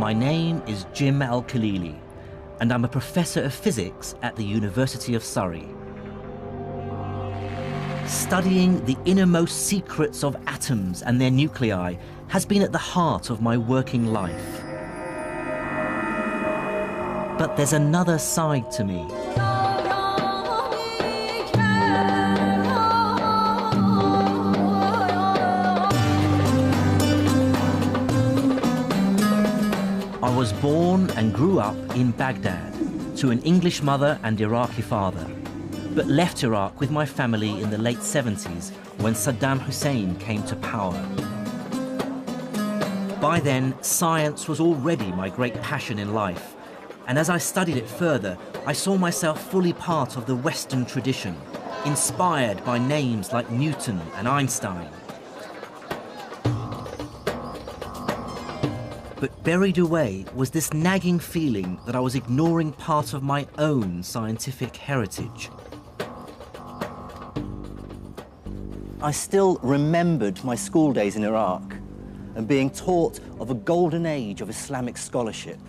My name is Jim Al-Khalili, and I'm a professor of physics at the University of Surrey. Studying the innermost secrets of atoms and their nuclei has been at the heart of my working life. But there's another side to me. I was born and grew up in Baghdad to an English mother and Iraqi father, but left Iraq with my family in the late 70s when Saddam Hussein came to power. By then, science was already my great passion in life, and as I studied it further, I saw myself fully part of the Western tradition, inspired by names like Newton and Einstein. But buried away was this nagging feeling that I was ignoring part of my own scientific heritage. I still remembered my school days in Iraq and being taught of a golden age of Islamic scholarship,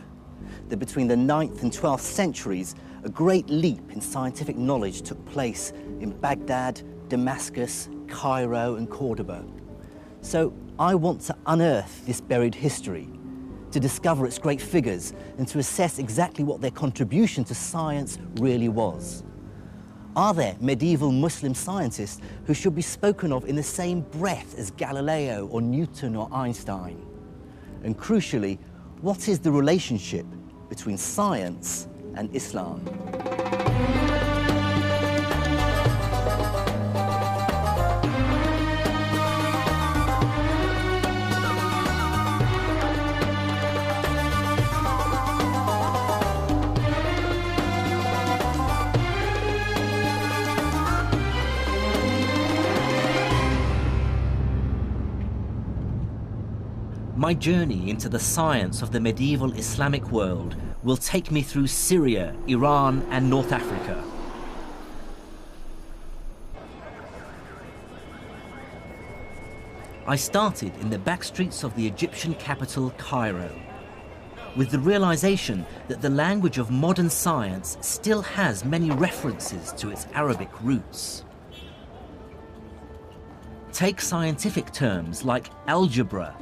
that between the 9th and 12th centuries, a great leap in scientific knowledge took place in Baghdad, Damascus, Cairo, and Cordoba. So I want to unearth this buried history, to discover its great figures and to assess exactly what their contribution to science really was. Are there medieval Muslim scientists who should be spoken of in the same breath as Galileo or Newton or Einstein? And crucially, what is the relationship between science and Islam? My journey into the science of the medieval Islamic world will take me through Syria, Iran, and North Africa. I started in the back streets of the Egyptian capital, Cairo, with the realization that the language of modern science still has many references to its Arabic roots. Take scientific terms like algebra,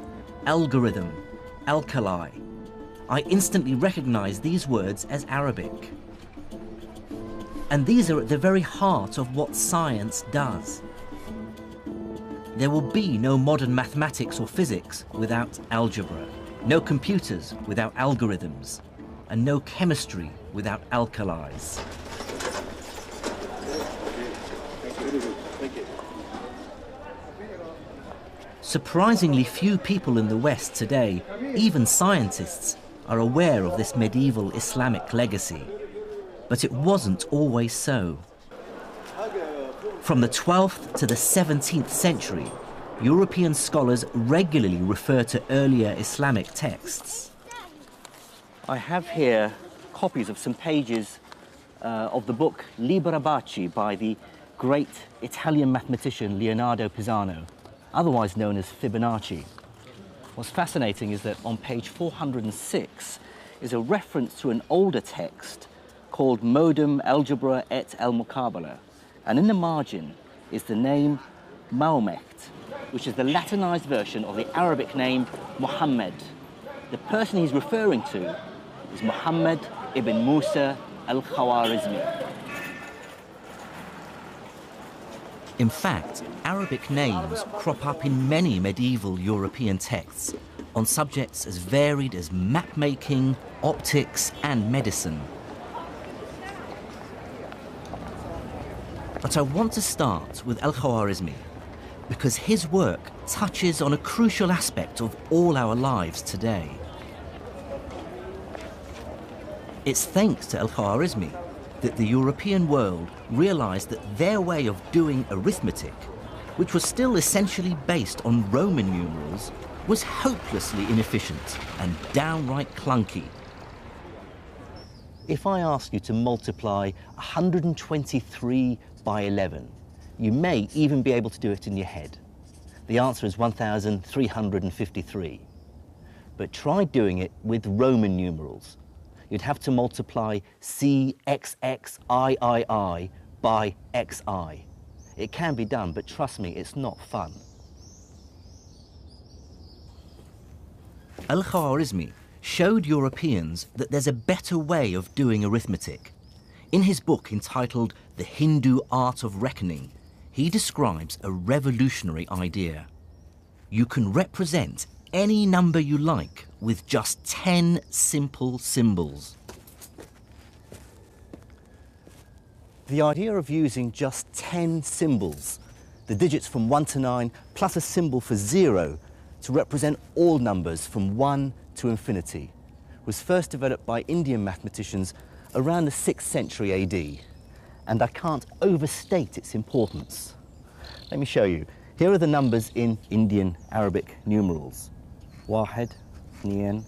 algorithm, alkali. I instantly recognize these words as Arabic. And these are at the very heart of what science does. There will be no modern mathematics or physics without algebra, no computers without algorithms, and no chemistry without alkalis. Surprisingly few people in the West today, even scientists, are aware of this medieval Islamic legacy. But it wasn't always so. From the 12th to the 17th century, European scholars regularly refer to earlier Islamic texts. I have here copies of some pages of the book Liber Abaci by the great Italian mathematician Leonardo Pisano, otherwise known as Fibonacci. What's fascinating is that on page 406 is a reference to an older text called Modum Algebra et al Muqabala, and in the margin is the name Mahomet, which is the Latinized version of the Arabic name Muhammad. The person he's referring to is Muhammad ibn Musa al-Khwarizmi. In fact, Arabic names crop up in many medieval European texts on subjects as varied as map-making, optics, and medicine. But I want to start with al-Khwarizmi because his work touches on a crucial aspect of all our lives today. It's thanks to al-Khwarizmi that the European world realized that their way of doing arithmetic, which was still essentially based on Roman numerals, was hopelessly inefficient and downright clunky. If I ask you to multiply 123 by 11, you may even be able to do it in your head. The answer is 1,353. but try doing it with Roman numerals. You'd have to multiply CXXIII by XI. It can be done, but trust me, it's not fun. Al-Khwarizmi showed Europeans that there's a better way of doing arithmetic. In his book entitled The Hindu Art of Reckoning, he describes a revolutionary idea. You can represent any number you like with just 10 simple symbols. The idea of using just 10 symbols, the digits from 1 to 9, plus a symbol for 0, to represent all numbers from 1 to infinity, was first developed by Indian mathematicians around the 6th century AD, and I can't overstate its importance. Let me show you. Here are the numbers in Indian Arabic numerals. 1, 2, 3, 4,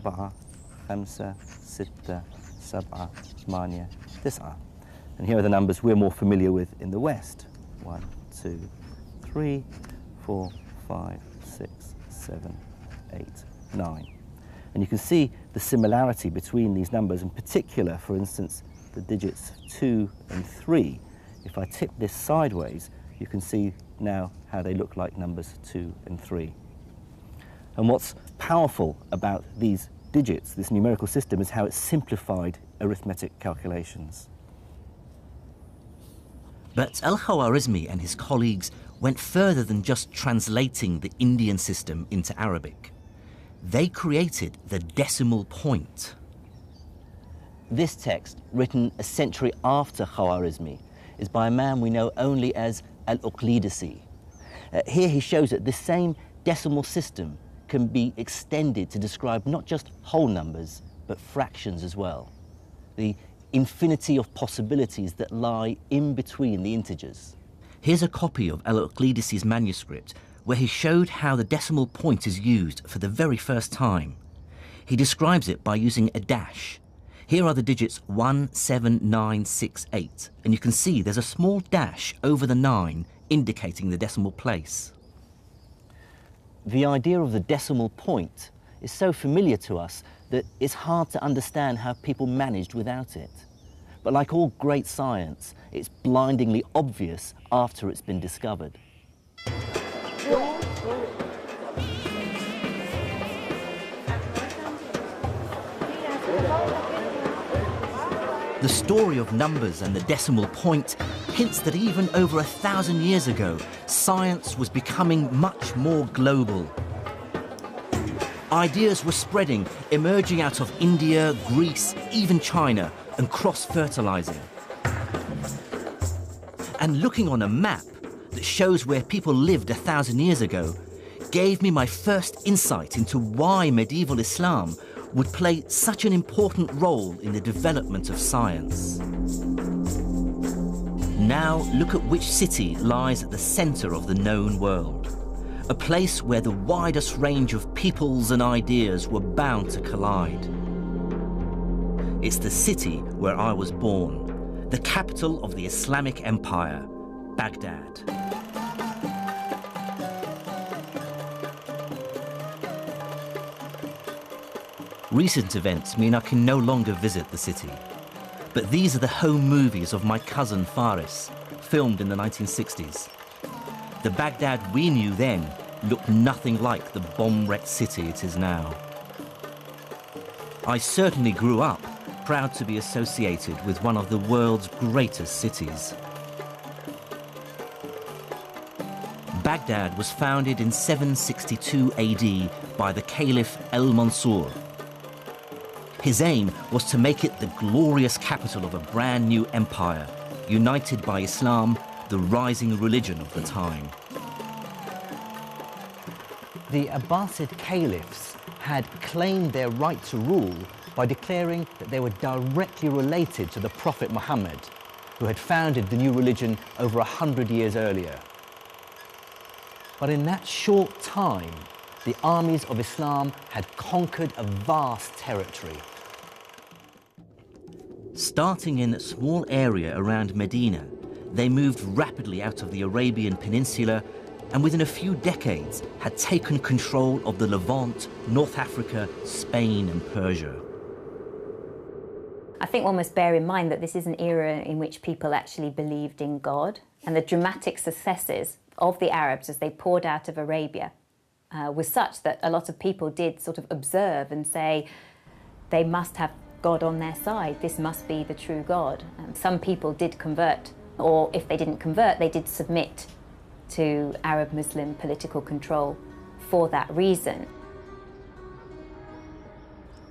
5, 6, 7, 8, 9. And here are the numbers we're more familiar with in the West. 1, 2, 3, 4, 5, 6, 7, 8, 9. And you can see the similarity between these numbers, in particular, for instance, the digits 2 and 3. If I tip this sideways, you can see now how they look like numbers 2 and 3. And what's powerful about these digits, this numerical system, is how it's simplified arithmetic calculations. But Al-Khwarizmi and his colleagues went further than just translating the Indian system into Arabic. They created the decimal point. This text, written a century after Khwarizmi, is by a man we know only as Al-Uqlidisi. Here he shows that this same decimal system can be extended to describe not just whole numbers, but fractions as well. The infinity of possibilities that lie in between the integers. Here's a copy of Al-Uqlidisi's manuscript where he showed how the decimal point is used for the very first time. He describes it by using a dash. Here are the digits 1, 7, 9, 6, 8, and you can see there's a small dash over the 9 indicating the decimal place. The idea of the decimal point is so familiar to us that it's hard to understand how people managed without it. But like all great science, it's blindingly obvious after it's been discovered. The story of numbers and the decimal point hints that even over 1,000 years ago, science was becoming much more global. Ideas were spreading, emerging out of India, Greece, even China, and cross-fertilizing. And looking on a map that shows where people lived 1,000 years ago gave me my first insight into why medieval Islam would play such an important role in the development of science. Now look at which city lies at the center of the known world, a place where the widest range of peoples and ideas were bound to collide. It's the city where I was born, the capital of the Islamic Empire, Baghdad. Recent events mean I can no longer visit the city. But these are the home movies of my cousin Faris, filmed in the 1960s. The Baghdad we knew then looked nothing like the bomb-wrecked city it is now. I certainly grew up proud to be associated with one of the world's greatest cities. Baghdad was founded in 762 AD by the Caliph al-Mansur. His aim was to make it the glorious capital of a brand new empire, united by Islam, the rising religion of the time. The Abbasid caliphs had claimed their right to rule by declaring that they were directly related to the Prophet Muhammad, who had founded the new religion over 100 years earlier. But in that short time, the armies of Islam had conquered a vast territory. Starting in a small area around Medina, they moved rapidly out of the Arabian Peninsula and within a few decades had taken control of the Levant, North Africa, Spain and Persia. I think one must bear in mind that this is an era in which people actually believed in God, and the dramatic successes of the Arabs as they poured out of Arabia was such that a lot of people did sort of observe and say they must have God on their side, this must be the true God. Some people did convert, or if they didn't convert, they did submit to Arab-Muslim political control for that reason.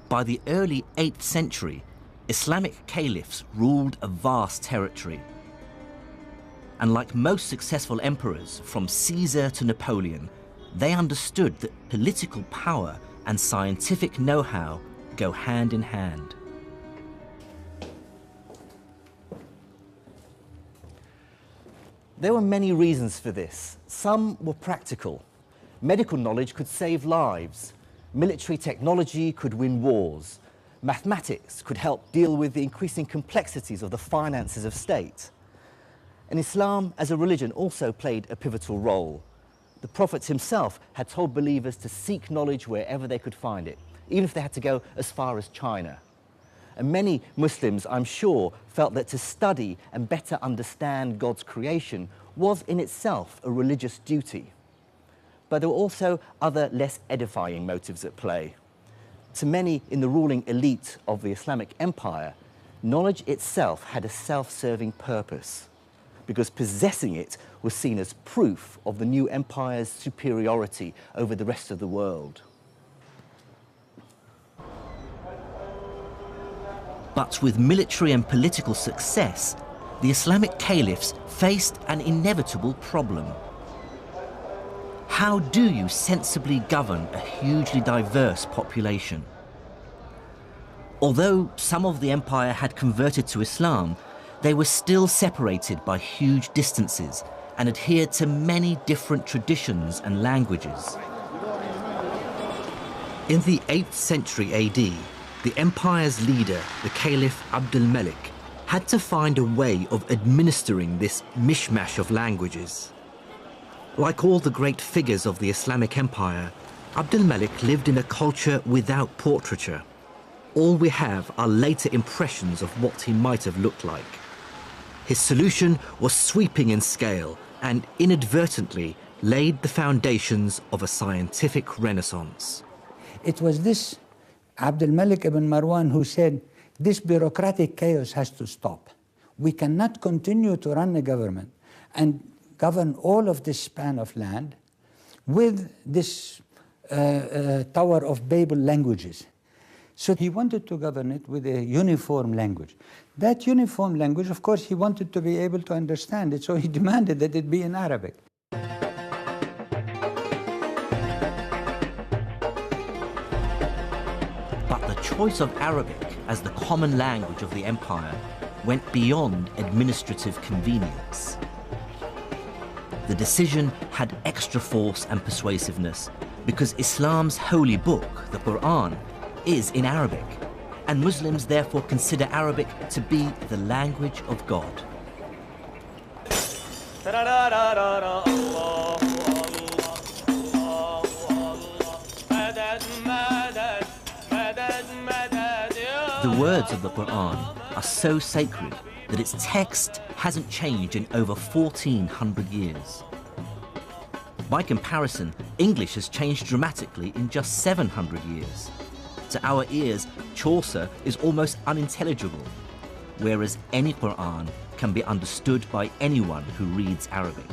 By the early 8th century, Islamic caliphs ruled a vast territory. And like most successful emperors, from Caesar to Napoleon, they understood that political power and scientific know-how go hand in hand. There were many reasons for this. Some were practical. Medical knowledge could save lives. Military technology could win wars. Mathematics could help deal with the increasing complexities of the finances of state. And Islam as a religion also played a pivotal role. The Prophet himself had told believers to seek knowledge wherever they could find it, even if they had to go as far as China. And many Muslims, I'm sure, felt that to study and better understand God's creation was in itself a religious duty. But there were also other less edifying motives at play. To many in the ruling elite of the Islamic Empire, knowledge itself had a self-serving purpose, because possessing it was seen as proof of the new empire's superiority over the rest of the world. But with military and political success, the Islamic caliphs faced an inevitable problem. How do you sensibly govern a hugely diverse population? Although some of the empire had converted to Islam, they were still separated by huge distances and adhered to many different traditions and languages. In the 8th century AD, the empire's leader, the Caliph Abd al-Malik, had to find a way of administering this mishmash of languages. Like all the great figures of the Islamic Empire, Abd al-Malik lived in a culture without portraiture. All we have are later impressions of what he might have looked like. His solution was sweeping in scale and inadvertently laid the foundations of a scientific renaissance. It was this Abd al-Malik ibn Marwan who said, this bureaucratic chaos has to stop. We cannot continue to run a government and govern all of this span of land with this Tower of Babel languages. So he wanted to govern it with a uniform language. That uniform language, of course, he wanted to be able to understand it, so he demanded that it be in Arabic. The choice of Arabic as the common language of the empire went beyond administrative convenience. The decision had extra force and persuasiveness because Islam's holy book, the Quran, is in Arabic, and Muslims therefore consider Arabic to be the language of God. The words of the Quran are so sacred that its text hasn't changed in over 1,400 years. By comparison, English has changed dramatically in just 700 years. To our ears, Chaucer is almost unintelligible, whereas any Quran can be understood by anyone who reads Arabic.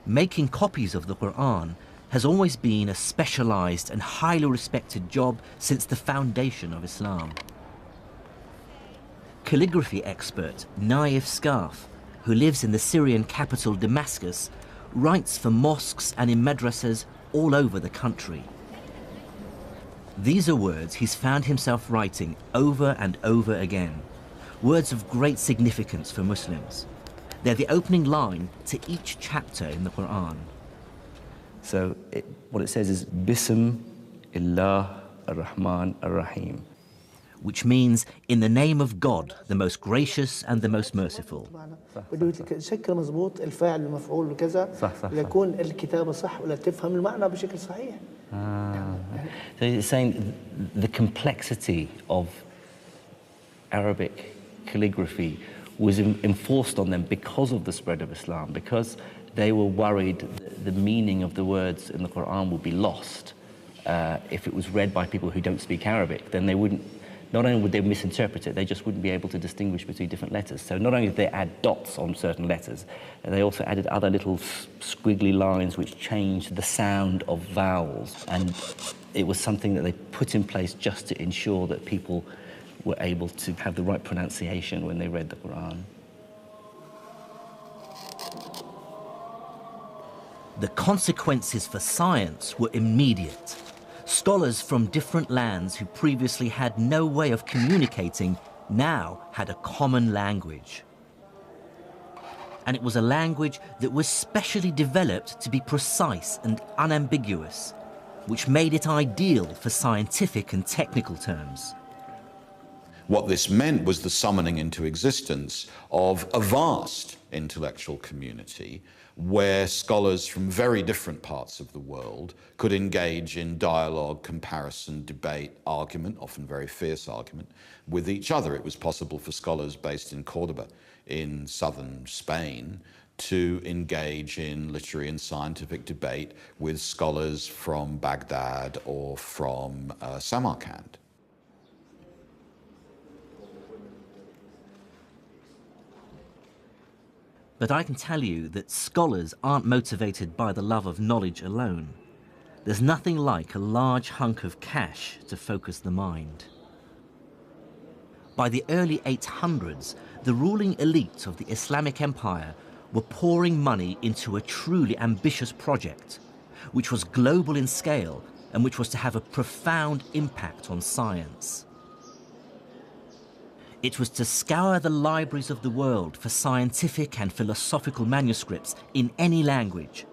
Making copies of the Quran has always been a specialized and highly respected job since the foundation of Islam. Calligraphy expert Naif Scarf, who lives in the Syrian capital Damascus, writes for mosques and in madrasas all over the country. These are words he's found himself writing over and over again, words of great significance for Muslims. They're the opening line to each chapter in the Quran. So what it says is, Bism illah ar-Rahman ar-Rahim. which means in the name of God, the most gracious and the most merciful. بده يشكل مضبوط الفاعل المفعول وكذا ليكون الكتابة صح ولا تفهم المعنى بشكل صحيح. So it's saying the complexity of Arabic calligraphy was enforced on them because of the spread of Islam, because they were worried that the meaning of the words in the Quran would be lost if it was read by people who don't speak Arabic. Then they wouldn't, not only would they misinterpret it, they just wouldn't be able to distinguish between different letters. So not only did they add dots on certain letters, they also added other little squiggly lines which changed the sound of vowels. And it was something that they put in place just to ensure that people were able to have the right pronunciation when they read the Quran. The consequences for science were immediate. Scholars from different lands who previously had no way of communicating now had a common language. And it was a language that was specially developed to be precise and unambiguous, which made it ideal for scientific and technical terms. What this meant was the summoning into existence of a vast intellectual community where scholars from very different parts of the world could engage in dialogue, comparison, debate, argument, often very fierce argument, with each other. It was possible for scholars based in Cordoba in southern Spain to engage in literary and scientific debate with scholars from Baghdad or from Samarkand. But I can tell you that scholars aren't motivated by the love of knowledge alone. There's nothing like a large hunk of cash to focus the mind. By the early 800s, the ruling elite of the Islamic Empire were pouring money into a truly ambitious project, which was global in scale and which was to have a profound impact on science. It was to scour the libraries of the world for scientific and philosophical manuscripts in any language.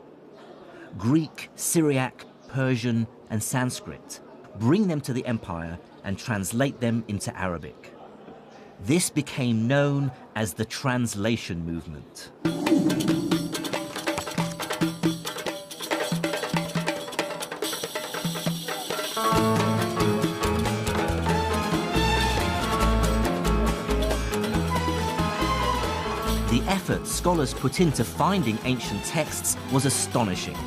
Greek, Syriac, Persian, and Sanskrit, bring them to the empire and translate them into Arabic. This became known as the translation movement. The effort scholars put into finding ancient texts was astonishing.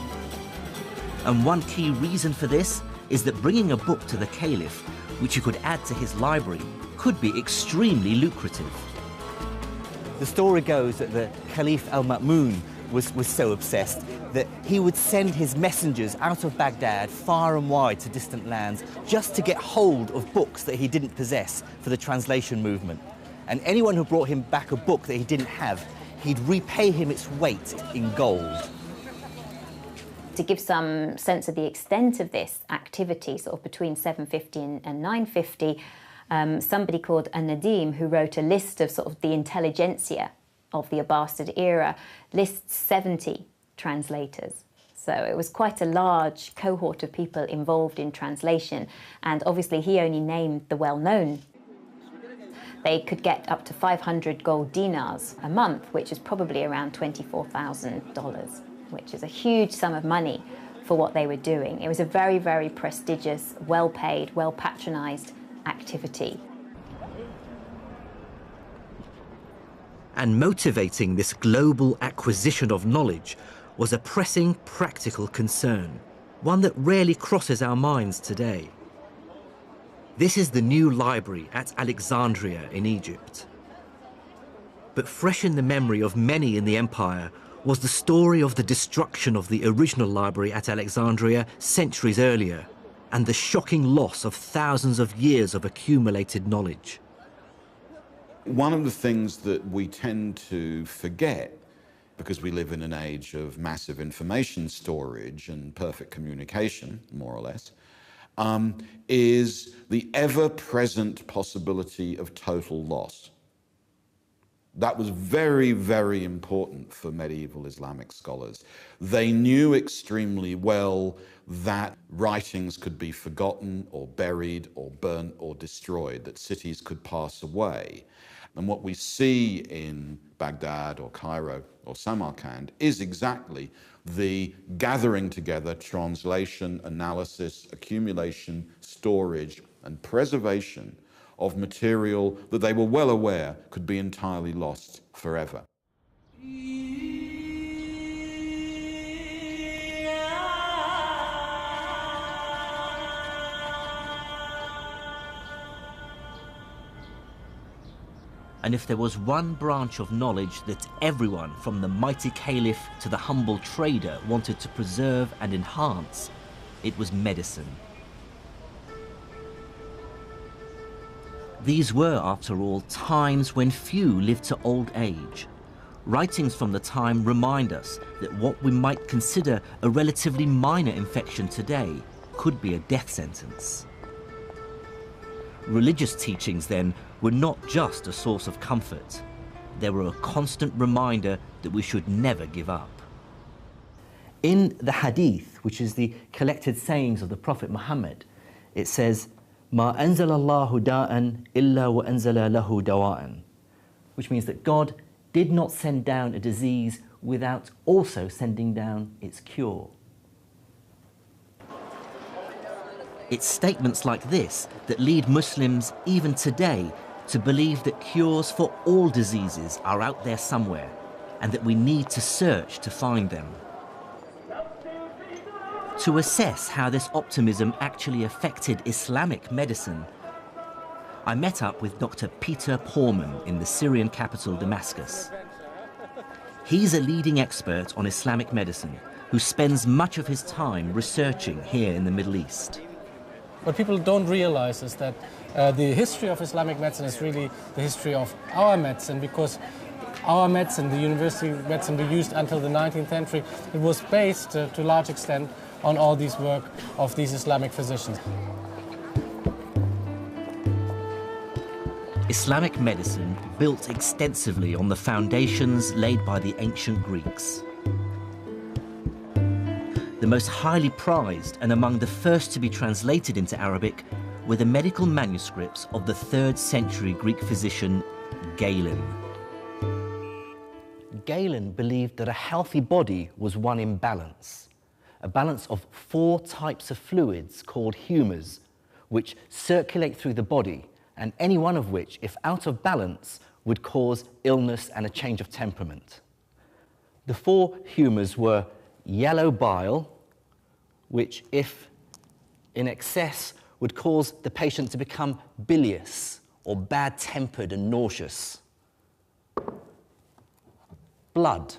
And one key reason for this is that bringing a book to the caliph, which he could add to his library, could be extremely lucrative. The story goes that the Caliph al-Ma'mun was so obsessed that he would send his messengers out of Baghdad far and wide to distant lands just to get hold of books that he didn't possess for the translation movement. And anyone who brought him back a book that he didn't have, he'd repay him its weight in gold. To give some sense of the extent of this activity, sort of between 750 and 950, somebody called An-Nadim, who wrote a list of sort of the intelligentsia of the Abbasid era, lists 70 translators. So it was quite a large cohort of people involved in translation, and obviously he only named the well-known. They could get up to 500 gold dinars a month, which is probably around $24,000, which is a huge sum of money for what they were doing. It was a very, very prestigious, well-paid, well-patronized activity. And motivating this global acquisition of knowledge was a pressing practical concern, one that rarely crosses our minds today. This is the new library at Alexandria in Egypt. But fresh in the memory of many in the empire was the story of the destruction of the original library at Alexandria centuries earlier, and the shocking loss of thousands of years of accumulated knowledge. One of the things that we tend to forget, because we live in an age of massive information storage and perfect communication, more or less, is the ever-present possibility of total loss. That was very, very important for medieval Islamic scholars. They knew extremely well that writings could be forgotten or buried or burnt or destroyed, that cities could pass away. And what we see in Baghdad or Cairo or Samarkand is exactly the gathering together, translation, analysis, accumulation, storage, and preservation of material that they were well aware could be entirely lost forever. And if there was one branch of knowledge that everyone, from the mighty caliph to the humble trader, wanted to preserve and enhance, it was medicine. These were, after all, times when few lived to old age. Writings from the time remind us that what we might consider a relatively minor infection today could be a death sentence. Religious teachings, then, were not just a source of comfort. They were a constant reminder that we should never give up. In the Hadith, which is the collected sayings of the Prophet Muhammad, it says, "Ma anzala Allahu da'an illa wa anzala lahu dawa'an," which means that God did not send down a disease without also sending down its cure. It's statements like this that lead Muslims, even today, to believe that cures for all diseases are out there somewhere, and that we need to search to find them. To assess how this optimism actually affected Islamic medicine, I met up with Dr. Peter Porman in the Syrian capital Damascus. He's a leading expert on Islamic medicine who spends much of his time researching here in the Middle East. What people don't realize is that the history of Islamic medicine is really the history of our medicine, because our medicine, the university medicine we used until the 19th century, it was based to a large extent on all this work of these Islamic physicians. Islamic medicine built extensively on the foundations laid by the ancient Greeks. The most highly prized and among the first to be translated into Arabic were the medical manuscripts of the 3rd century Greek physician Galen. Galen believed that a healthy body was one in balance, a balance of 4 types of fluids called humours, which circulate through the body, and any one of which, if out of balance, would cause illness and a change of temperament. The 4 humours were yellow bile, which, if in excess, would cause the patient to become bilious or bad-tempered and nauseous. Blood,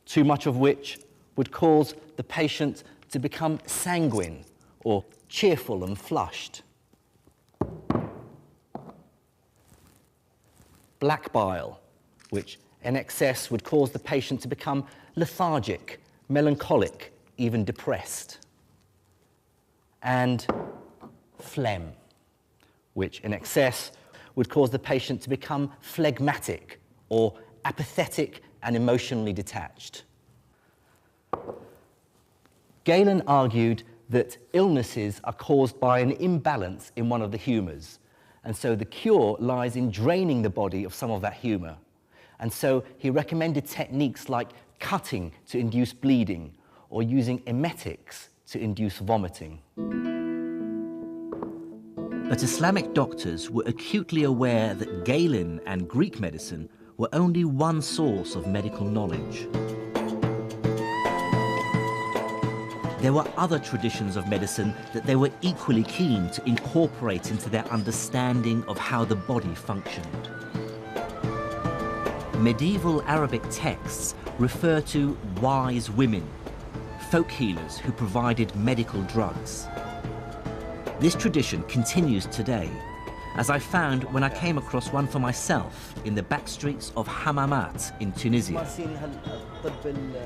too much of which would cause the patient to become sanguine or cheerful and flushed. Black bile, which in excess would cause the patient to become lethargic, melancholic, even depressed. And phlegm, which in excess would cause the patient to become phlegmatic or apathetic and emotionally detached. Galen argued that illnesses are caused by an imbalance in one of the humours, and so the cure lies in draining the body of some of that humour. And so he recommended techniques like cutting to induce bleeding or using emetics to induce vomiting. But Islamic doctors were acutely aware that Galen and Greek medicine were only one source of medical knowledge. There were other traditions of medicine that they were equally keen to incorporate into their understanding of how the body functioned. Medieval Arabic texts refer to wise women, folk healers who provided medical drugs. This tradition continues today, as I found when I came across one for myself in the back streets of Hammamat in Tunisia.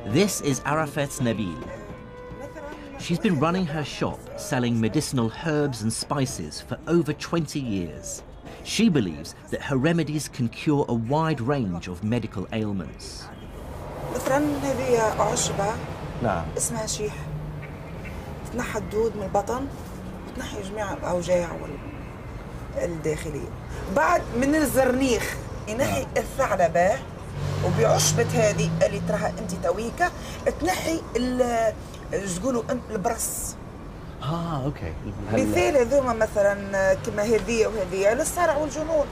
This is Arafat Nabil. She's been running her shop selling medicinal herbs and spices for over 20 years. She believes that her remedies can cure a wide range of medical ailments. مثلا هذه عشبة نعم. اسمها شيح تنحى الدود من البطن وتنحي جميع الأوجاع الداخلية. بعد من الزرنيخ ينحي الثعلبة وبعشبة هذه اللي تراها أنت تويكة تنحي تقولوا البرص. اوكي. مثال هذوما مثلا كما هذه وهذه للصرع والجنون.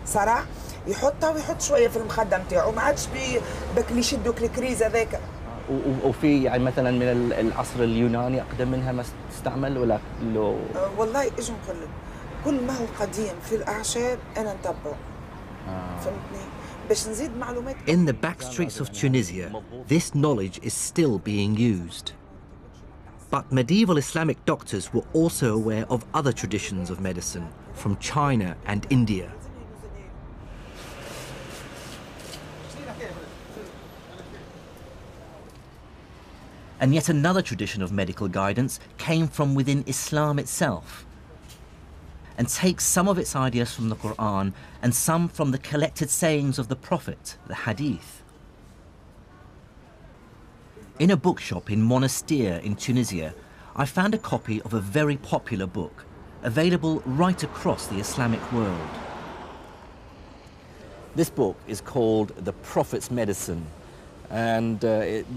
صرع يحطها ويحط شويه في المخده نتاعو ما عادش بك اللي يشدوك الكريز هذاك. وفي يعني مثلا من العصر اليوناني اقدم منها ما تستعمل ولا لو والله اجي نقول لك كل ما هو قديم في الاعشاب انا نتبعه. فهمتني باش نزيد معلومات. In the back streets of Tunisia, this knowledge is still being used. But medieval Islamic doctors were also aware of other traditions of medicine from China and India. And yet another tradition of medical guidance came from within Islam itself and takes some of its ideas from the Quran and some from the collected sayings of the Prophet, the Hadith. In a bookshop in Monastir in Tunisia, I found a copy of a very popular book, available right across the Islamic world. This book is called The Prophet's Medicine, and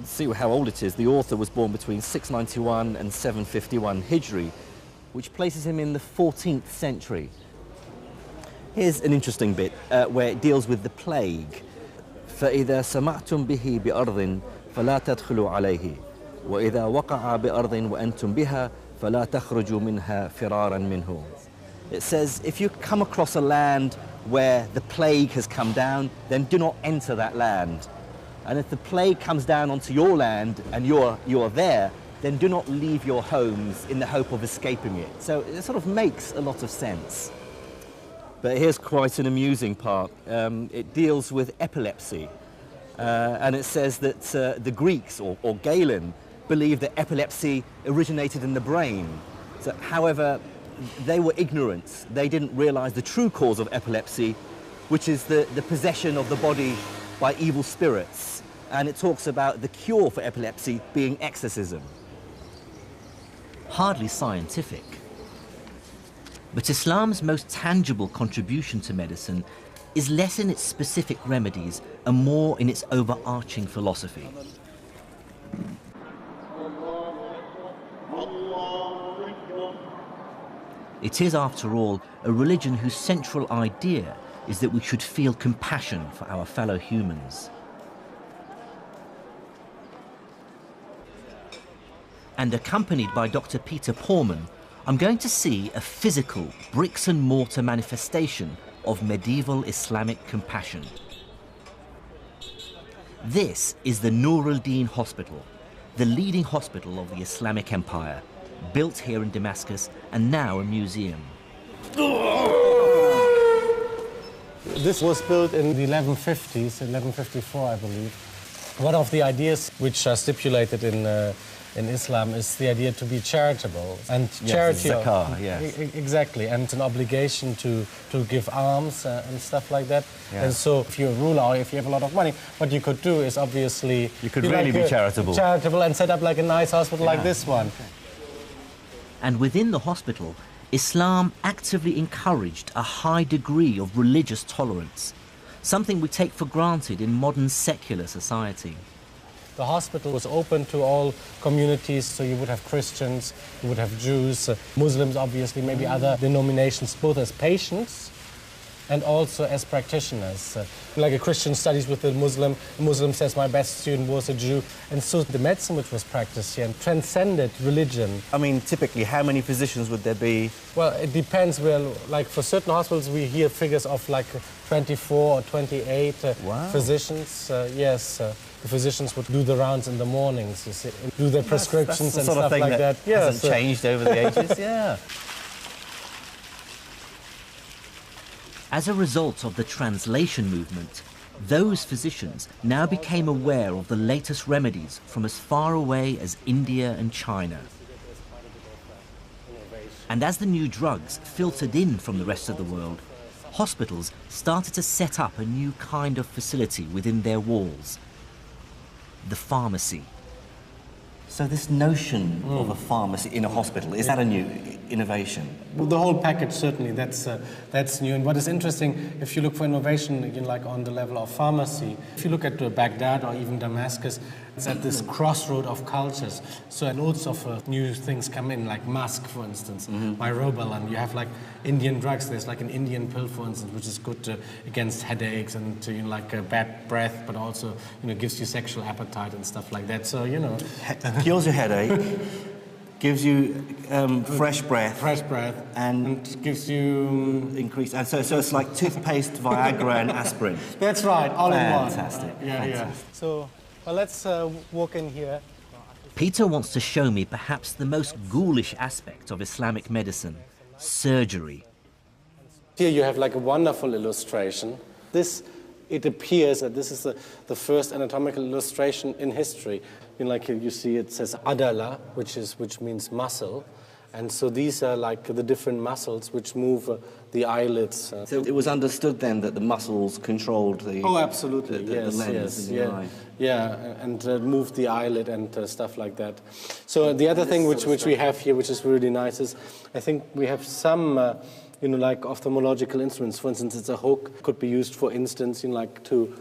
see how old it is. The author was born between 691 and 751 Hijri, which places him in the 14th century. Here's an interesting bit where it deals with the plague. فَإِذَا سَمَعْتُمْ بِهِ بِأَرْضٍ فَلَا تَدْخُلُوا عَلَيْهِ وَإِذَا وَقَعَ بِأَرْضٍ وَأَنْتُمْ بِهَا فَلَا تَخْرُجُوا مِنْهَا فِرَارًا مِنْهُ. It says, if you come across a land where the plague has come down, then do not enter that land. And if the plague comes down onto your land and you are there, then do not leave your homes in the hope of escaping it. So it sort of makes a lot of sense. But here's quite an amusing part. It deals with epilepsy. And it says that the Greeks, or Galen, believed that epilepsy originated in the brain. So, however, they were ignorant. They didn't realize the true cause of epilepsy, which is the possession of the body by evil spirits. And it talks about the cure for epilepsy being exorcism. Hardly scientific. But Islam's most tangible contribution to medicine is less in its specific remedies and more in its overarching philosophy. It is, after all, a religion whose central idea is that we should feel compassion for our fellow humans. And accompanied by Dr. Peter Porman, I'm going to see a physical bricks and mortar manifestation of medieval Islamic compassion. This is the Nur al-Din Hospital, the leading hospital of the Islamic Empire, built here in Damascus and now a museum. This was built in the 1150s, 1154, I believe. One of the ideas which are stipulated in Islam is the idea to be charitable. And yes, charity... zakah, yes. Exactly, and it's an obligation to give alms and stuff like that. Yeah. And so if you're a ruler or if you have a lot of money, what you could do is obviously... You could really be charitable. Charitable and set up like a nice hospital like this one. Okay. And within the hospital, Islam actively encouraged a high degree of religious tolerance, something we take for granted in modern secular society. The hospital was open to all communities, so you would have Christians, you would have Jews, Muslims obviously, maybe other denominations, both as patients and also as practitioners. Like a Christian studies with a Muslim says my best student was a Jew, and so the medicine which was practiced here transcended religion. I mean, typically, how many physicians would there be? Well, it depends. Well, like for certain hospitals, we hear figures of like 24 or 28 physicians. Yes, the physicians would do the rounds in the mornings, you see, do their prescriptions that's the and sort of stuff thing like that. Hasn't changed over the ages, yeah. As a result of the translation movement, those physicians now became aware of the latest remedies from as far away as India and China. And as the new drugs filtered in from the rest of the world, hospitals started to set up a new kind of facility within their walls, the pharmacy. So this notion of a pharmacy in a hospital, is that a new innovation? Well, the whole package, certainly, that's new. And what is interesting, if you look for innovation, again, like on the level of pharmacy, if you look at Baghdad or even Damascus, it's at this crossroad of cultures. So loads of new things come in, like musk, for instance, myrobalan. You have like Indian drugs. There's like an Indian pill, for instance, which is good against headaches and to, bad breath, but also, gives you sexual appetite and stuff like that. So, Cures your headache, gives you fresh breath. Fresh breath. And gives you... Increased... And so it's like toothpaste, Viagra and aspirin. That's right, all in one. Fantastic. Yeah. So, well, let's walk in here. Peter wants to show me perhaps the most ghoulish aspect of Islamic medicine, surgery. Here you have like a wonderful illustration. It appears that this is the first anatomical illustration in history. Like you see, it says adala, which means muscle. And so these are like the different muscles which move the eyelids. So it was understood then that the muscles controlled the... Oh, absolutely, the lens in the eye. Yeah, and moved the eyelid and stuff like that. So the other thing which we have here, which is really nice, is I think we have some... like ophthalmological instruments. For instance, it's a hook, could be used, for instance, like to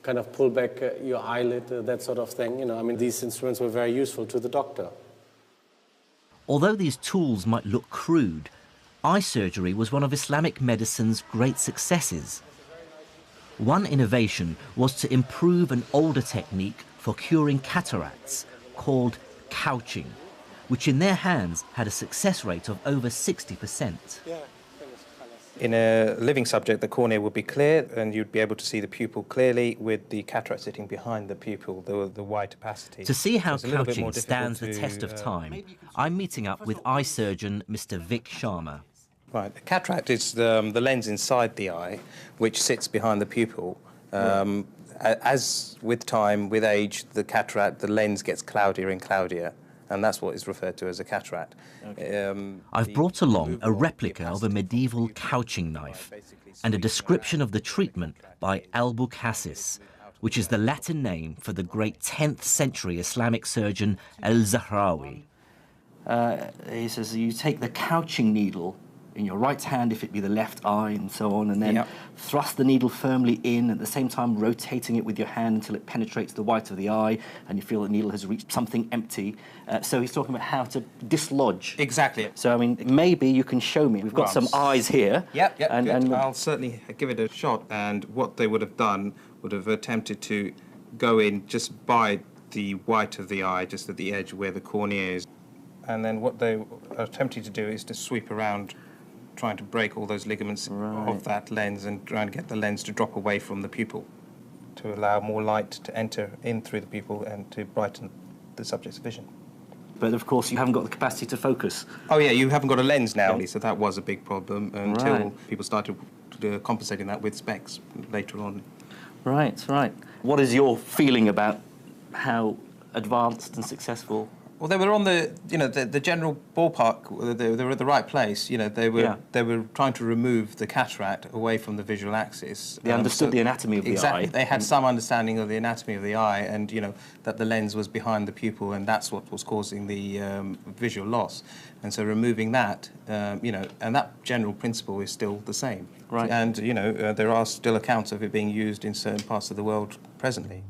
kind of pull back your eyelid, that sort of thing. I mean, these instruments were very useful to the doctor. Although these tools might look crude, eye surgery was one of Islamic medicine's great successes. One innovation was to improve an older technique for curing cataracts called couching, which in their hands had a success rate of over 60%. In a living subject, the cornea would be clear and you'd be able to see the pupil clearly with the cataract sitting behind the pupil, the wide opacity. To see how couching stands the test of time, I'm meeting up with eye surgeon Mr. Vic Sharma. Right, the cataract is the lens inside the eye, which sits behind the pupil. As with time, with age, the lens gets cloudier and cloudier. And that's what is referred to as a cataract. Okay. I've brought along a replica of a medieval couching knife and a description of the treatment by Al-Bukassis, which is the Latin name for the great 10th century Islamic surgeon Al-Zahrawi. He says you take the couching needle in your right hand, if it be the left eye, and so on, and then thrust the needle firmly in, at the same time rotating it with your hand until it penetrates the white of the eye, and you feel the needle has reached something empty. So he's talking about how to dislodge. Exactly. So, I mean, maybe you can show me. We've got some eyes here. Yep, and I'll certainly give it a shot. And what they would have done would have attempted to go in just by the white of the eye, just at the edge where the cornea is. And then what they are attempting to do is to sweep around, trying to break all those ligaments of that lens and trying to get the lens to drop away from the pupil to allow more light to enter in through the pupil and to brighten the subject's vision. But of course you haven't got the capacity to focus. Oh yeah, you haven't got a lens now, so that was a big problem until people started compensating that with specs later on. Right. What is your feeling about how advanced and successful? Well, they were on the general ballpark. They were at the right place. They were trying to remove the cataract away from the visual axis. They understood the anatomy of the eye. Exactly. They had some understanding of the anatomy of the eye, and that the lens was behind the pupil, and that's what was causing the visual loss. And so removing that, and that general principle is still the same. Right. And there are still accounts of it being used in certain parts of the world presently.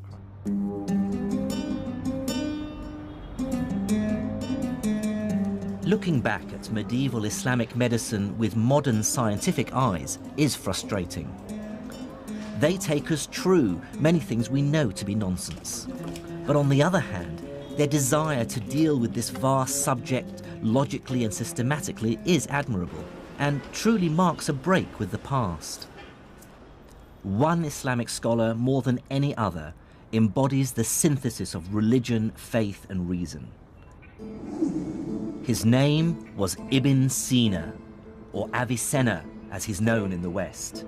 Looking back at medieval Islamic medicine with modern scientific eyes is frustrating. They take as true many things we know to be nonsense. But on the other hand, their desire to deal with this vast subject logically and systematically is admirable and truly marks a break with the past. One Islamic scholar, more than any other, embodies the synthesis of religion, faith and reason. His name was Ibn Sina, or Avicenna, as he's known in the West.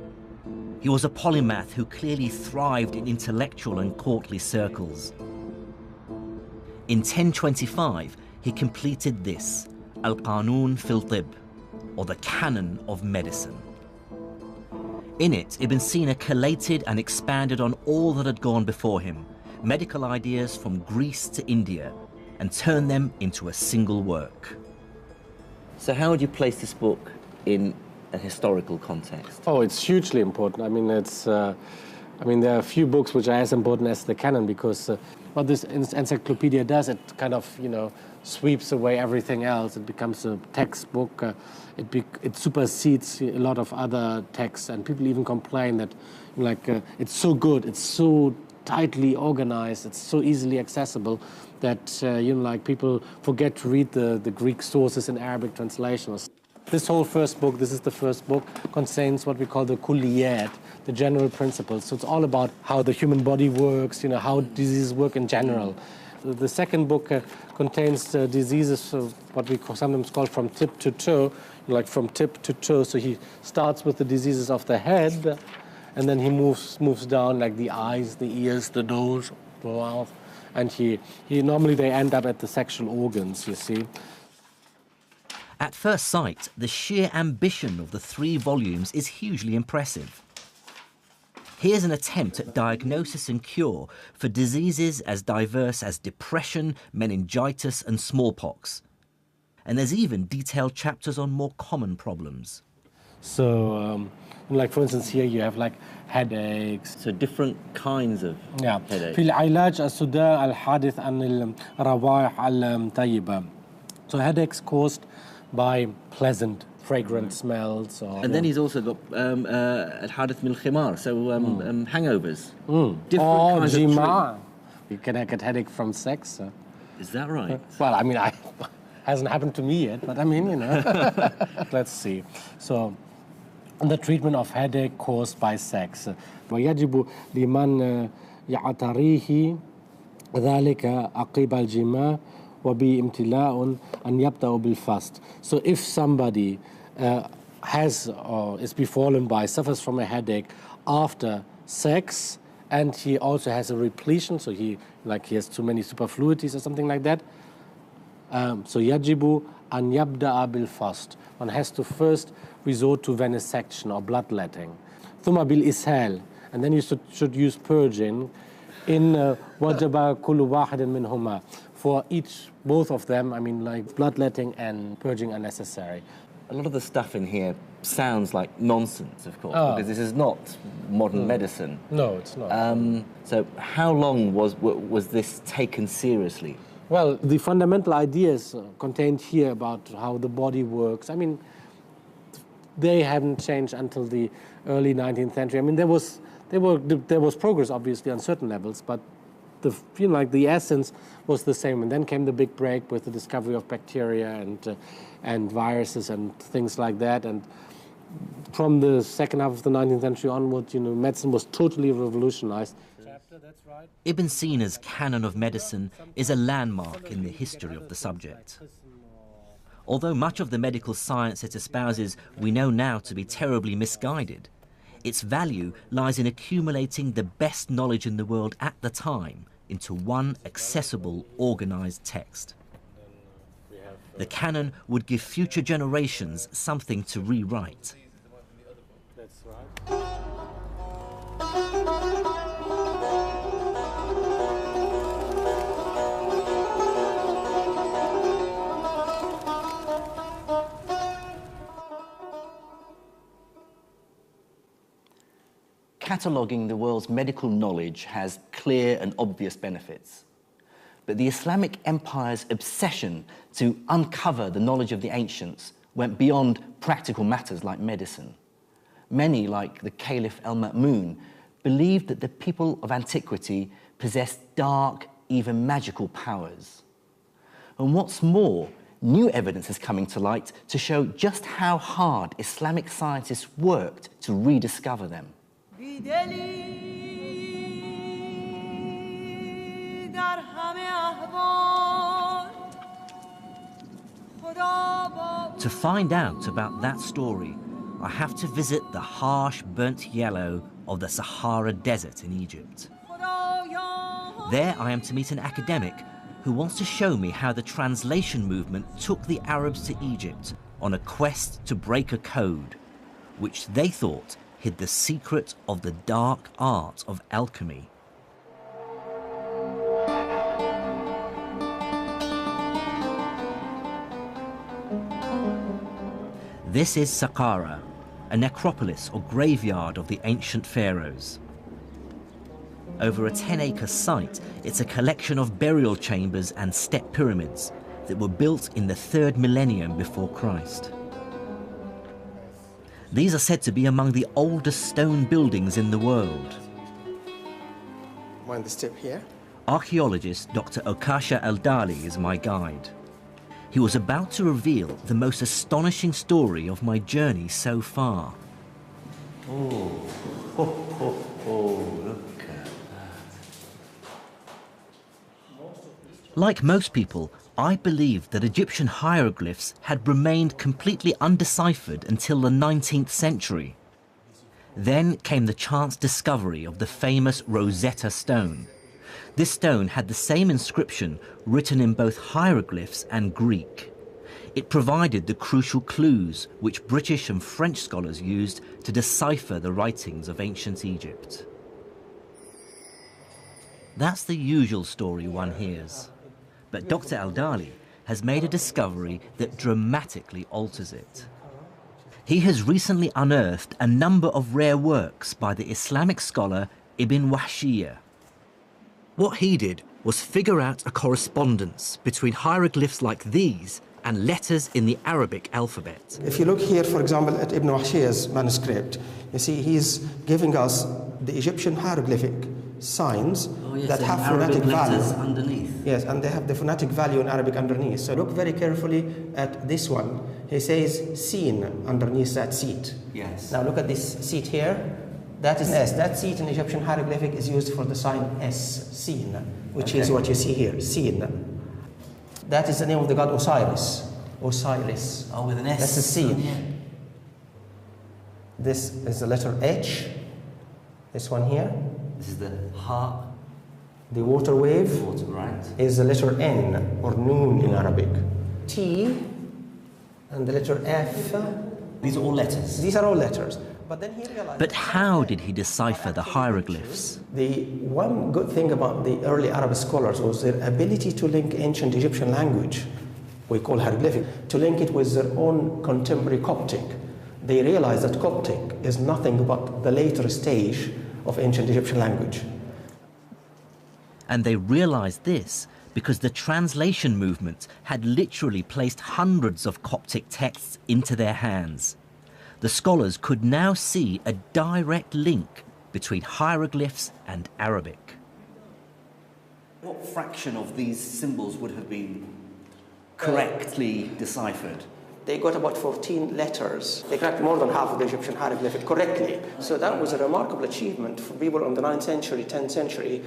He was a polymath who clearly thrived in intellectual and courtly circles. In 1025, he completed this, Al-Qanun fil Tib, or the Canon of Medicine. In it, Ibn Sina collated and expanded on all that had gone before him, medical ideas from Greece to India, and turned them into a single work. So how would you place this book in a historical context? Oh, it's hugely important. I mean, there are a few books which are as important as the canon, because what this encyclopedia does, it kind of, sweeps away everything else. It becomes a textbook. It supersedes a lot of other texts, and people even complain that, it's so good, it's so tightly organized, it's so easily accessible that people forget to read the Greek sources in Arabic translations. This whole first book, this is the first book, contains what we call the kulliyat, the general principles. So it's all about how the human body works, how diseases work in general. The second book contains diseases, what we sometimes call from tip to toe, like from tip to toe. So he starts with the diseases of the head, and then he moves down, like the eyes, the ears, the nose, the mouth, and normally they end up at the sexual organs, you see. At first sight, the sheer ambition of the 3 volumes is hugely impressive. Here's an attempt at diagnosis and cure for diseases as diverse as depression, meningitis, and smallpox. And there's even detailed chapters on more common problems. So, for instance, here you have headaches. So different kinds of headaches. في العلاج الصداع الحادث عن الروائح الطيبة. So headaches caused by pleasant, fragrant smells. And then he's also got الحادث من الخمار, so hangovers. Different kinds of treatment. You can get headache from sex. Is that right? Well, hasn't happened to me yet, but let's see. So, the treatment of headache caused by sex. ويجب لمن يعتريه ذلك عقب الجماع وبامتلاء أن يبدأ بالفast. So if somebody has or is befallen by, suffers from a headache after sex, and he also has a repletion, so he has too many superfluities or something like that, so يجب أن يبدأ بالفast. One has to first resort to venesection or bloodletting. ثم بالإسهال, and then you should use purging. إن وجب كل واحد منهما. For both of them, bloodletting and purging are necessary. A lot of the stuff in here sounds like nonsense, of course, because this is not modern medicine. No, it's not. So how long was this taken seriously? Well, the fundamental ideas contained here about how the body works, they haven't changed until the early 19th century. There was progress, obviously, on certain levels, but the essence was the same. And then came the big break with the discovery of bacteria and viruses and things like that. And from the second half of the 19th century onward, medicine was totally revolutionized. Ibn Sina's canon of medicine is a landmark in the history of the subject. Although much of the medical science it espouses we know now to be terribly misguided, its value lies in accumulating the best knowledge in the world at the time into one accessible, organized text. The canon would give future generations something to rewrite. That's right. Cataloguing the world's medical knowledge has clear and obvious benefits. But the Islamic Empire's obsession to uncover the knowledge of the ancients went beyond practical matters like medicine. Many, like the Caliph al-Ma'mun, believed that the people of antiquity possessed dark, even magical powers. And what's more, new evidence is coming to light to show just how hard Islamic scientists worked to rediscover them. To find out about that story, I have to visit the harsh, burnt yellow of the Sahara Desert in Egypt. There I am to meet an academic who wants to show me how the translation movement took the Arabs to Egypt on a quest to break a code, which they thought hid the secret of the dark art of alchemy. This is Saqqara, a necropolis or graveyard of the ancient pharaohs. Over a 10-acre site, it's a collection of burial chambers and step pyramids that were built in the 3rd millennium before Christ. These are said to be among the oldest stone buildings in the world. Mind the step here? Archaeologist Dr. Okasha Al-Dali is my guide. He was about to reveal the most astonishing story of my journey so far. Oh, look at that. Like most people, I believed that Egyptian hieroglyphs had remained completely undeciphered until the 19th century. Then came the chance discovery of the famous Rosetta Stone. This stone had the same inscription written in both hieroglyphs and Greek. It provided the crucial clues which British and French scholars used to decipher the writings of ancient Egypt. That's the usual story one hears. But Dr. Al-Dali has made a discovery that dramatically alters it. He has recently unearthed a number of rare works by the Islamic scholar Ibn Wahshiyya. What he did was figure out a correspondence between hieroglyphs like these and letters in the Arabic alphabet. If you look here, for example, at Ibn Wahshiyya's manuscript, you see he's giving us the Egyptian hieroglyphic signs that have phonetic value underneath. Yes, and they have the phonetic value in Arabic underneath. So look very carefully at this one. He says "seen" underneath that seat. Yes. Now look at this seat here. That is S. That seat in Egyptian hieroglyphic is used for the sign S, seen, which is what you see here, seen. That is the name of the god Osiris. Osiris. Oh, with an S. That's the seen. Yeah. This is the letter H. This one here. This is the heart. The water wave Right. is the letter N, or noon in Arabic. T and the letter F. These are all letters. These are all letters. But then he realized. But how did he decipher the hieroglyphs? The one good thing about the early Arab scholars was their ability to link ancient Egyptian language, we call hieroglyphic, to link it with their own contemporary Coptic. They realized that Coptic is nothing but the later stage of ancient Egyptian language. And they realized this because the translation movement had literally placed hundreds of Coptic texts into their hands. The scholars could now see a direct link between hieroglyphs and Arabic. What fraction of these symbols would have been correctly deciphered? They got about 14 letters. They cracked more than half of the Egyptian hieroglyphic correctly. So that was a remarkable achievement for people in the 9th century, 10th century.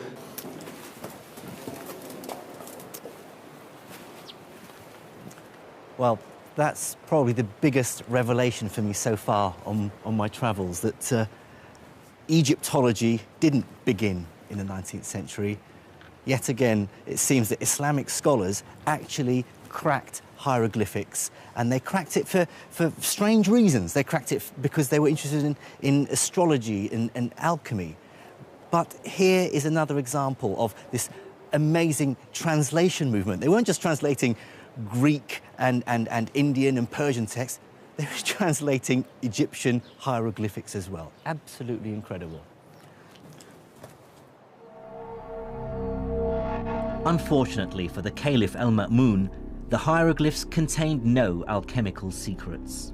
Well, that's probably the biggest revelation for me so far on my travels, that Egyptology didn't begin in the 19th century. Yet again, it seems that Islamic scholars actually cracked hieroglyphics, and they cracked it for strange reasons. They cracked it because they were interested in astrology and alchemy. But here is another example of this amazing translation movement. They weren't just translating Greek and Indian and Persian texts, they were translating Egyptian hieroglyphics as well. Absolutely incredible. Unfortunately for the Caliph al-Ma'mun, the hieroglyphs contained no alchemical secrets.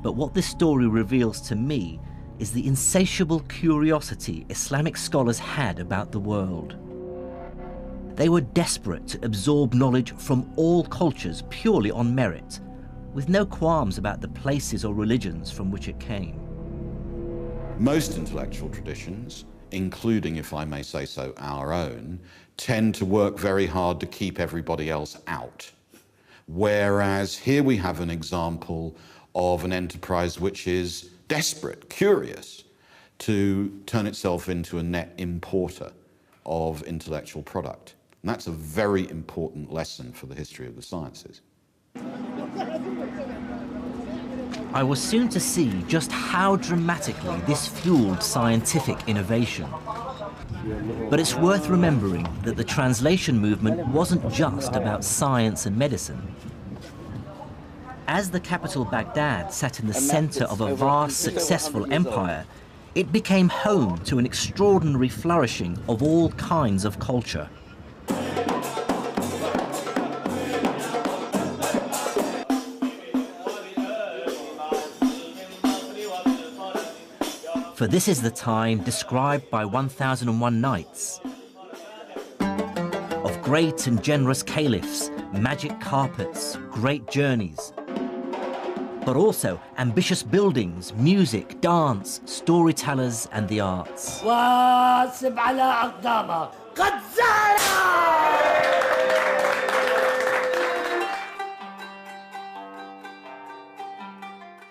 But what this story reveals to me is the insatiable curiosity Islamic scholars had about the world. They were desperate to absorb knowledge from all cultures purely on merit, with no qualms about the places or religions from which it came. Most intellectual traditions, including, if I may say so, our own, tend to work very hard to keep everybody else out. Whereas here we have an example of an enterprise which is desperate, curious, to turn itself into a net importer of intellectual product. And that's a very important lesson for the history of the sciences. I was soon to see just how dramatically this fueled scientific innovation. But it's worth remembering that the translation movement wasn't just about science and medicine. As the capital Baghdad sat in the center of a vast, successful empire, it became home to an extraordinary flourishing of all kinds of culture. For this is the time described by 1001 Nights, of great and generous caliphs, magic carpets, great journeys, but also ambitious buildings, music, dance, storytellers and the arts.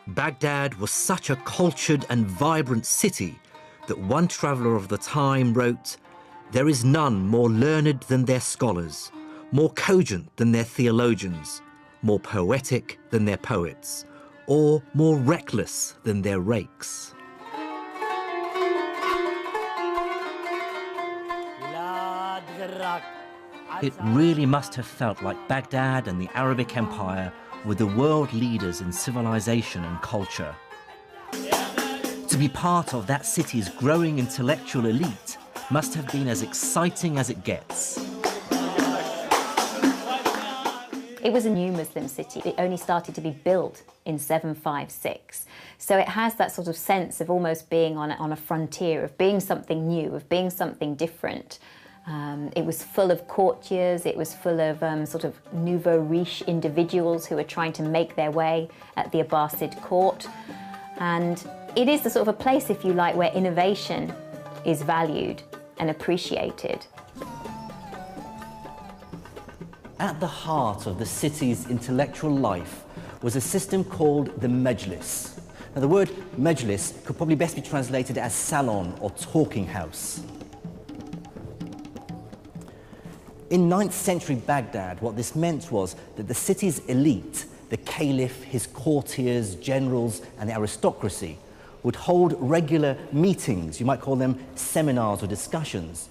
Baghdad was such a cultured and vibrant city that one traveller of the time wrote, "There is none more learned than their scholars, more cogent than their theologians, more poetic than their poets, or more reckless than their rakes." It really must have felt like Baghdad and the Arabic Empire were the world leaders in civilization and culture. To be part of that city's growing intellectual elite must have been as exciting as it gets. It was a new Muslim city. It only started to be built in 756. So it has that sort of sense of almost being on a frontier, of being something new, of being something different. It was full of courtiers, it was full of sort of nouveau riche individuals who were trying to make their way at the Abbasid court. And it is the sort of a place, if you like, where innovation is valued and appreciated. At the heart of the city's intellectual life was a system called the Majlis. Now, the word Majlis could probably best be translated as salon or talking house. In 9th century Baghdad, what this meant was that the city's elite, the caliph, his courtiers, generals, and the aristocracy, would hold regular meetings, you might call them seminars or discussions,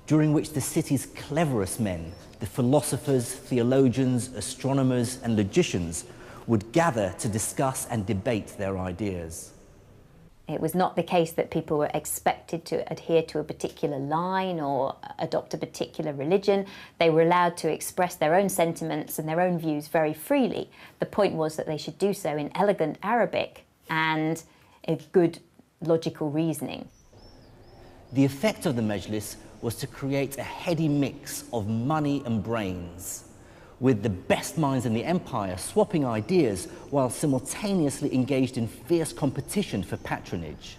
during which the city's cleverest men, the philosophers, theologians, astronomers, and logicians, would gather to discuss and debate their ideas. It was not the case that people were expected to adhere to a particular line or adopt a particular religion. They were allowed to express their own sentiments and their own views very freely. The point was that they should do so in elegant Arabic and a good logical reasoning. The effect of the Majlis was to create a heady mix of money and brains, with the best minds in the empire swapping ideas while simultaneously engaged in fierce competition for patronage.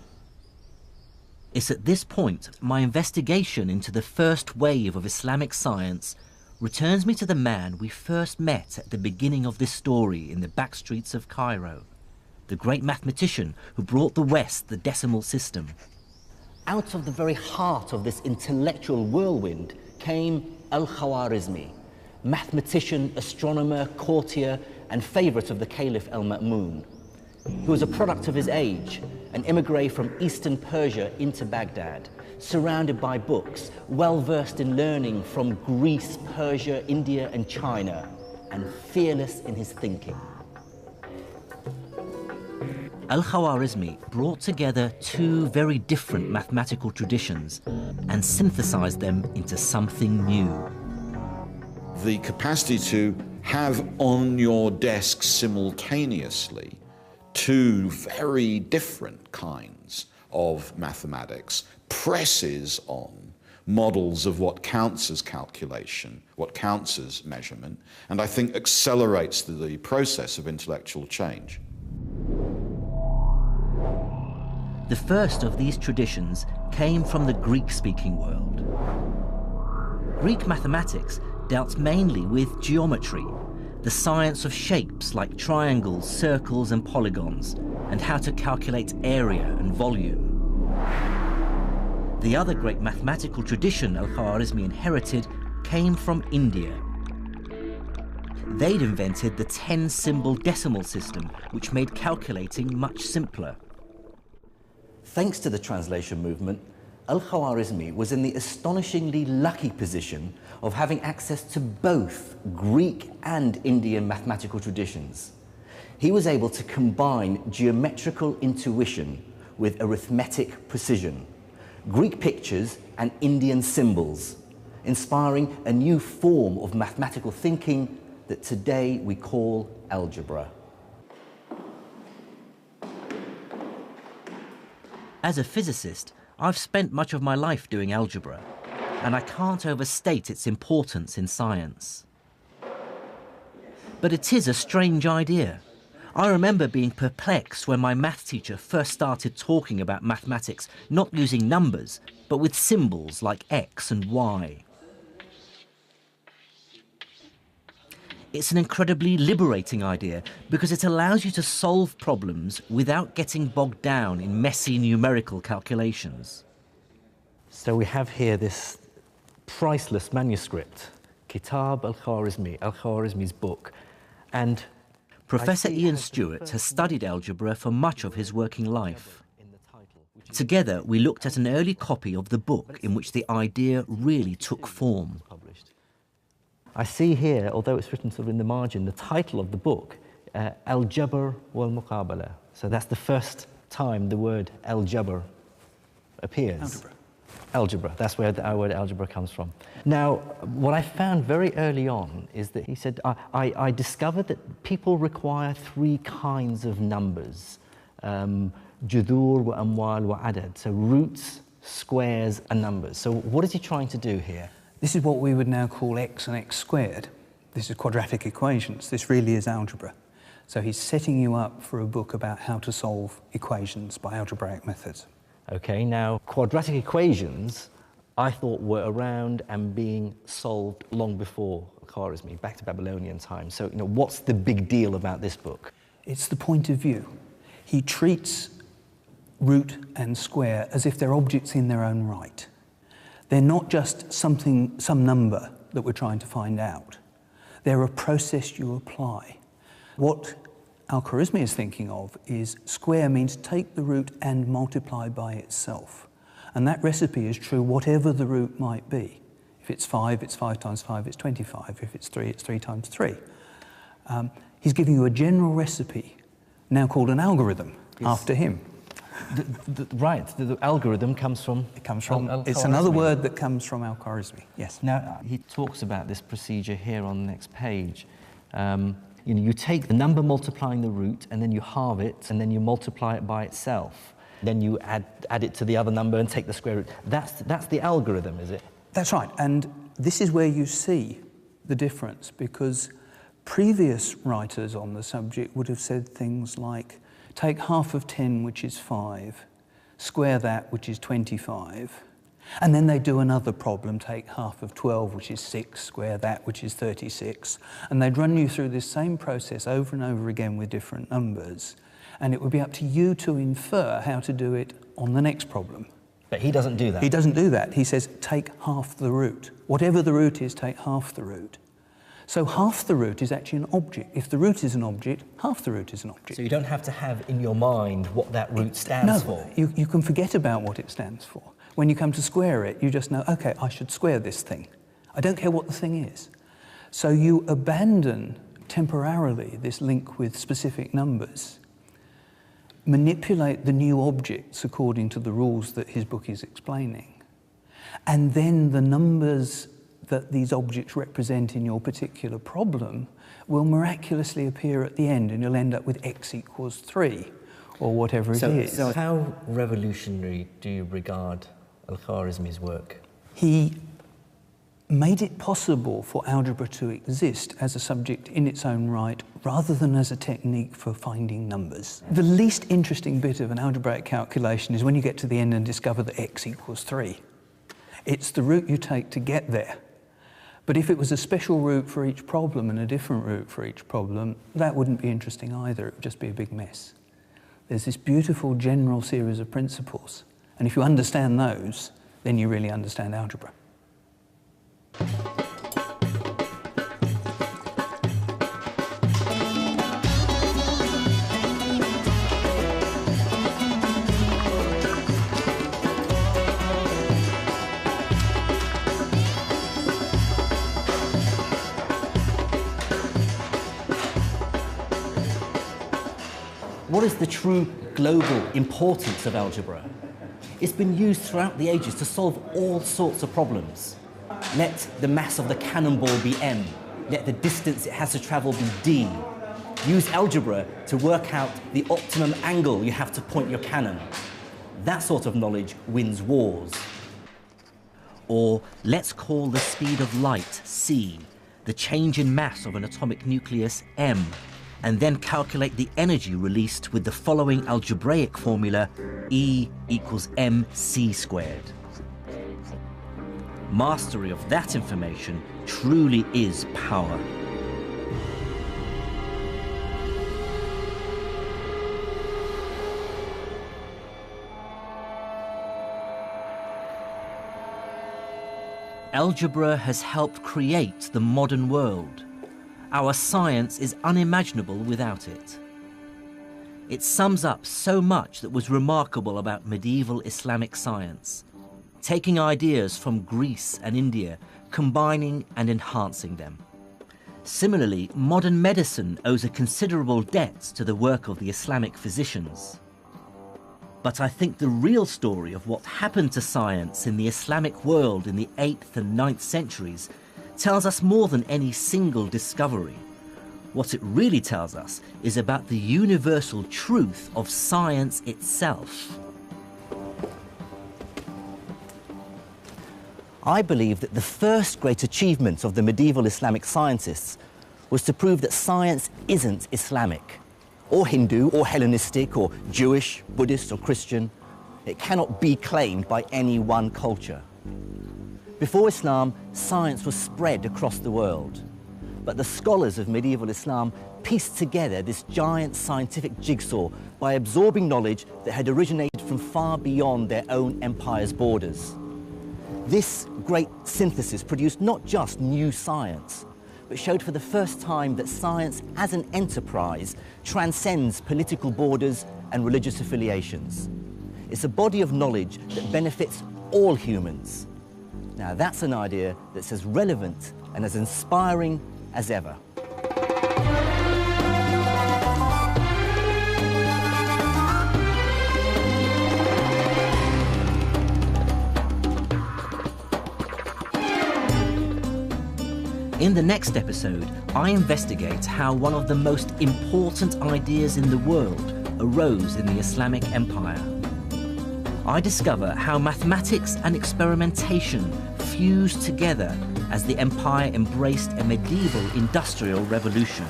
It's at this point my investigation into the first wave of Islamic science returns me to the man we first met at the beginning of this story in the back streets of Cairo, the great mathematician who brought the West the decimal system. Out of the very heart of this intellectual whirlwind came Al-Khwarizmi, mathematician, astronomer, courtier, and favourite of the Caliph al-Ma'mun, who was a product of his age, an emigre from eastern Persia into Baghdad, surrounded by books, well-versed in learning from Greece, Persia, India, and China, and fearless in his thinking. Al-Khwarizmi brought together two very different mathematical traditions and synthesized them into something new. The capacity to have on your desk simultaneously two very different kinds of mathematics presses on models of what counts as calculation, what counts as measurement, and I think accelerates the process of intellectual change. The first of these traditions came from the Greek-speaking world. Greek mathematics dealt mainly with geometry, the science of shapes like triangles, circles, and polygons, and how to calculate area and volume. The other great mathematical tradition Al-Khwarizmi inherited came from India. They'd invented the 10-symbol decimal system, which made calculating much simpler. Thanks to the translation movement, Al-Khwarizmi was in the astonishingly lucky position of having access to both Greek and Indian mathematical traditions. He was able to combine geometrical intuition with arithmetic precision, Greek pictures and Indian symbols, inspiring a new form of mathematical thinking that today we call algebra. As a physicist, I've spent much of my life doing algebra, and I can't overstate its importance in science. But it is a strange idea. I remember being perplexed when my math teacher first started talking about mathematics not using numbers, but with symbols like X and Y. It's an incredibly liberating idea because it allows you to solve problems without getting bogged down in messy numerical calculations. So we have here this priceless manuscript, Kitab al-Khwarizmi, Al-Khwarizmi's book. And Professor Ian Stewart has studied algebra for much of his working life. Together, we looked at an early copy of the book in which the idea really took form. I see here, although it's written sort of in the margin, the title of the book, Al-Jabr wal-Muqabala. So that's the first time the word Al-Jabr appears. Algebra. Algebra, that's where our word algebra comes from. Now, what I found very early on is that he said, I discovered that people require three kinds of numbers, judur wa amwal wa adad, so roots, squares, and numbers. So what is he trying to do here? This is what we would now call x and x squared. This is quadratic equations. This really is algebra. So he's setting you up for a book about how to solve equations by algebraic methods. Okay, now quadratic equations I thought were around and being solved long before Khwarizmi, back to Babylonian times. So, what's the big deal about this book? It's the point of view. He treats root and square as if they're objects in their own right. They're not just some number that we're trying to find out. They're a process you apply. What Al-Khwarizmi is thinking of is square means take the root and multiply by itself. And that recipe is true whatever the root might be. If it's 5, it's 5 times 5, it's 25. If it's 3, it's 3 times 3. He's giving you a general recipe, now called an algorithm, after him. The algorithm comes from... It comes from... It's another word that comes from Al-Khwarizmi, yes. Now, he talks about this procedure here on the next page. You take the number multiplying the root, and then you halve it, and then you multiply it by itself. Then you add it to the other number and take the square root. That's the algorithm, is it? That's right, and this is where you see the difference, because previous writers on the subject would have said things like, take half of 10, which is 5, square that, which is 25, and then they do another problem, take half of 12, which is 6, square that, which is 36, and they'd run you through this same process over and over again with different numbers, and it would be up to you to infer how to do it on the next problem. But he doesn't do that. He doesn't do that. He says, take half the root. Whatever the root is, take half the root. So half the root is actually an object. If the root is an object, half the root is an object. So you don't have to have in your mind what that root stands for. You can forget about what it stands for. When you come to square it, you just know, okay, I should square this thing. I don't care what the thing is. So you abandon temporarily this link with specific numbers, manipulate the new objects according to the rules that his book is explaining, and then the numbers that these objects represent in your particular problem will miraculously appear at the end, and you'll end up with x equals 3, or whatever it is. So how revolutionary do you regard Al-Khwarizmi's work? He made it possible for algebra to exist as a subject in its own right, rather than as a technique for finding numbers. The least interesting bit of an algebraic calculation is when you get to the end and discover that x equals 3. It's the route you take to get there. But if it was a special route for each problem and a different route for each problem, that wouldn't be interesting either. It would just be a big mess. There's this beautiful general series of principles, and if you understand those, then you really understand algebra. what is the true global importance of algebra? It's been used throughout the ages to solve all sorts of problems. Let the mass of the cannonball be m. Let the distance it has to travel be d. Use algebra to work out the optimum angle you have to point your cannon. That sort of knowledge wins wars. Or let's call the speed of light c, the change in mass of an atomic nucleus m, and then calculate the energy released with the following algebraic formula: E equals mc squared. Mastery of that information truly is power. Algebra has helped create the modern world. Our science is unimaginable without it. It sums up so much that was remarkable about medieval Islamic science, taking ideas from Greece and India, combining and enhancing them. Similarly, modern medicine owes a considerable debt to the work of the Islamic physicians. But I think the real story of what happened to science in the Islamic world in the 8th and 9th centuries tells us more than any single discovery. What it really tells us is about the universal truth of science itself. I believe that the first great achievement of the medieval Islamic scientists was to prove that science isn't Islamic, or Hindu, or Hellenistic, or Jewish, Buddhist, or Christian. It cannot be claimed by any one culture. Before Islam, science was spread across the world. But the scholars of medieval Islam pieced together this giant scientific jigsaw by absorbing knowledge that had originated from far beyond their own empire's borders. This great synthesis produced not just new science, but showed for the first time that science as an enterprise transcends political borders and religious affiliations. It's a body of knowledge that benefits all humans. Now that's an idea that's as relevant and as inspiring as ever. In the next episode, I investigate how one of the most important ideas in the world arose in the Islamic Empire. I discover how mathematics and experimentation fused together as the empire embraced a medieval industrial revolution.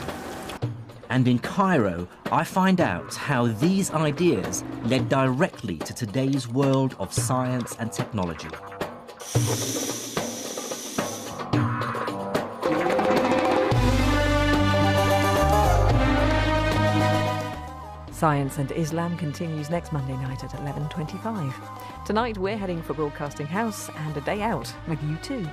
And in Cairo, I find out how these ideas led directly to today's world of science and technology. Science and Islam continues next Monday night at 11:25. Tonight we're heading for Broadcasting House and a day out with U2.